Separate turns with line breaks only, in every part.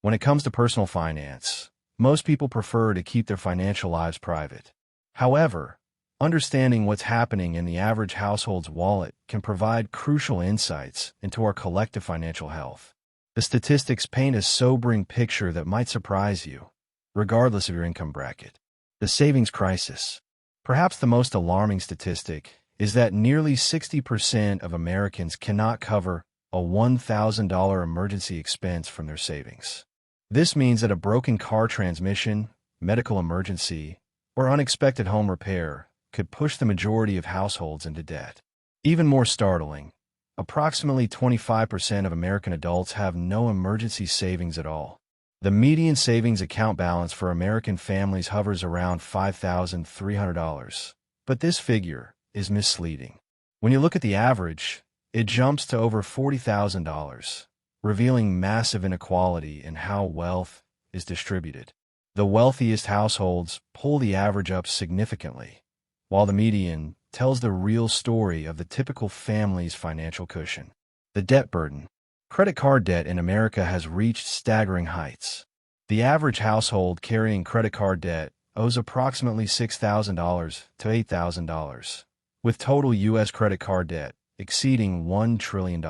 When it comes to personal finance, most people prefer to keep their financial lives private. However, understanding what's happening in the average household's wallet can provide crucial insights into our collective financial health. The statistics paint a sobering picture that might surprise you, regardless of your income bracket. The savings crisis. Perhaps the most alarming statistic is that nearly 60% of Americans cannot cover a $1,000 emergency expense from their savings. This means that a broken car transmission, medical emergency, or unexpected home repair could push the majority of households into debt. Even more startling, approximately 25% of American adults have no emergency savings at all. The median savings account balance for American families hovers around $5,300, but this figure is misleading. When you look at the average, it jumps to over $40,000, revealing massive inequality in how wealth is distributed. The wealthiest households pull the average up significantly, while the median tells the real story of the typical family's financial cushion. The debt burden. Credit card debt in America has reached staggering heights. The average household carrying credit card debt owes approximately $6,000 to $8,000, with total U.S. credit card debt exceeding $1 trillion.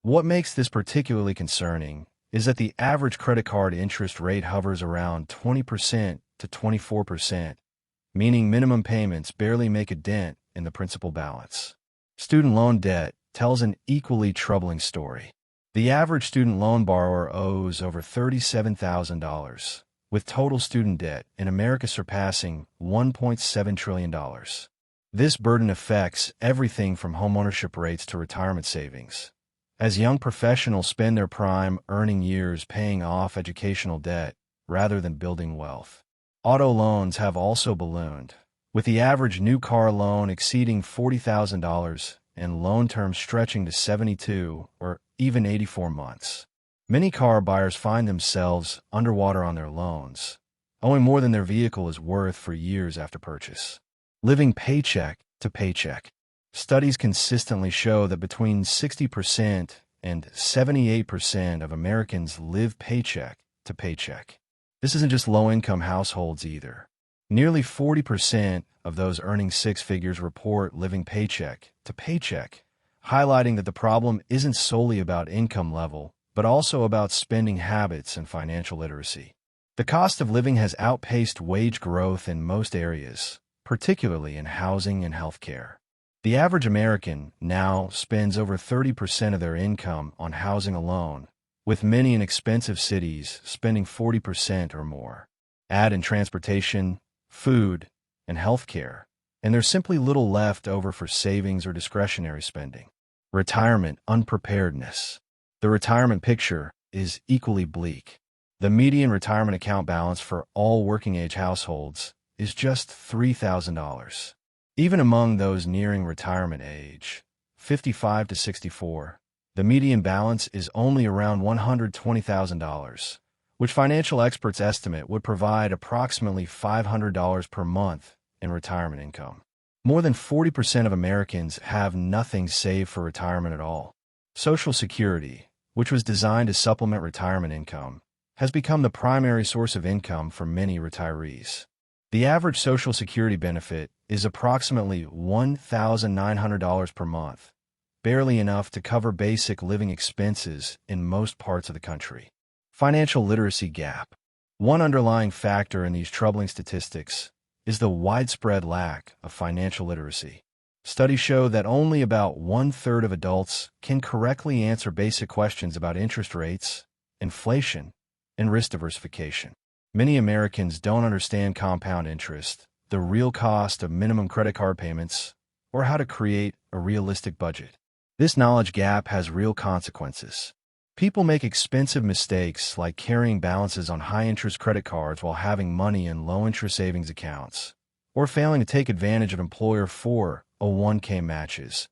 What makes this particularly concerning is that the average credit card interest rate hovers around 20% to 24%, meaning minimum payments barely make a dent in the principal balance. Student loan debt tells an equally troubling story. The average student loan borrower owes over $37,000, with total student debt in America surpassing $1.7 trillion. This burden affects everything from homeownership rates to retirement savings, as young professionals spend their prime earning years paying off educational debt rather than building wealth. Auto loans have also ballooned, with the average new car loan exceeding $40,000 and loan terms stretching to 72 or even 84 months. Many car buyers find themselves underwater on their loans, owing more than their vehicle is worth for years after purchase. Living paycheck to paycheck. Studies consistently show that between 60% and 78% of Americans live paycheck to paycheck. This isn't just low-income households either. Nearly 40% of those earning six figures report living paycheck to paycheck, highlighting that the problem isn't solely about income level, but also about spending habits and financial literacy. The cost of living has outpaced wage growth in most areas, particularly in housing and healthcare. The average American now spends over 30% of their income on housing alone, with many in expensive cities spending 40% or more. Add in transportation, food, and healthcare, and there's simply little left over for savings or discretionary spending. Retirement unpreparedness. The retirement picture is equally bleak. The median retirement account balance for all working-age households is just $3,000. Even among those nearing retirement age, 55 to 64, the median balance is only around $120,000, which financial experts estimate would provide approximately $500 per month in retirement income. More than 40% of Americans have nothing saved for retirement at all. Social Security, which was designed to supplement retirement income, has become the primary source of income for many retirees. The average Social Security benefit is approximately $1,900 per month, barely enough to cover basic living expenses in most parts of the country. Financial literacy gap. One underlying factor in these troubling statistics is the widespread lack of financial literacy. Studies show that only about 1/3 of adults can correctly answer basic questions about interest rates, inflation, and risk diversification. Many Americans don't understand compound interest, the real cost of minimum credit card payments, or how to create a realistic budget. This knowledge gap has real consequences. People make expensive mistakes like carrying balances on high-interest credit cards while having money in low-interest savings accounts, or failing to take advantage of employer 401k matches,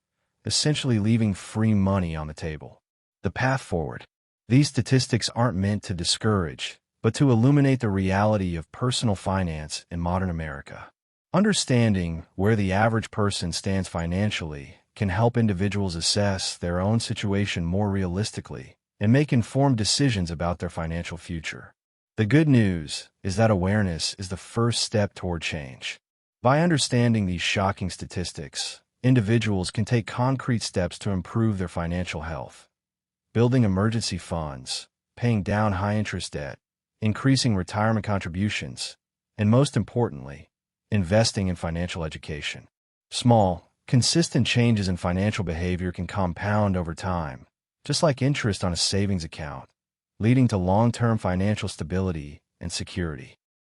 essentially leaving free money on the table. The path forward. These statistics aren't meant to discourage, but to illuminate the reality of personal finance in modern America. Understanding where the average person stands financially can help individuals assess their own situation more realistically and make informed decisions about their financial future. The good news is that awareness is the first step toward change. By understanding these shocking statistics, individuals can take concrete steps to improve their financial health. Building emergency funds, paying down high-interest debt, increasing retirement contributions, and most importantly, investing in financial education. Small, consistent changes in financial behavior can compound over time, just like interest on a savings account, leading to long-term financial stability and security.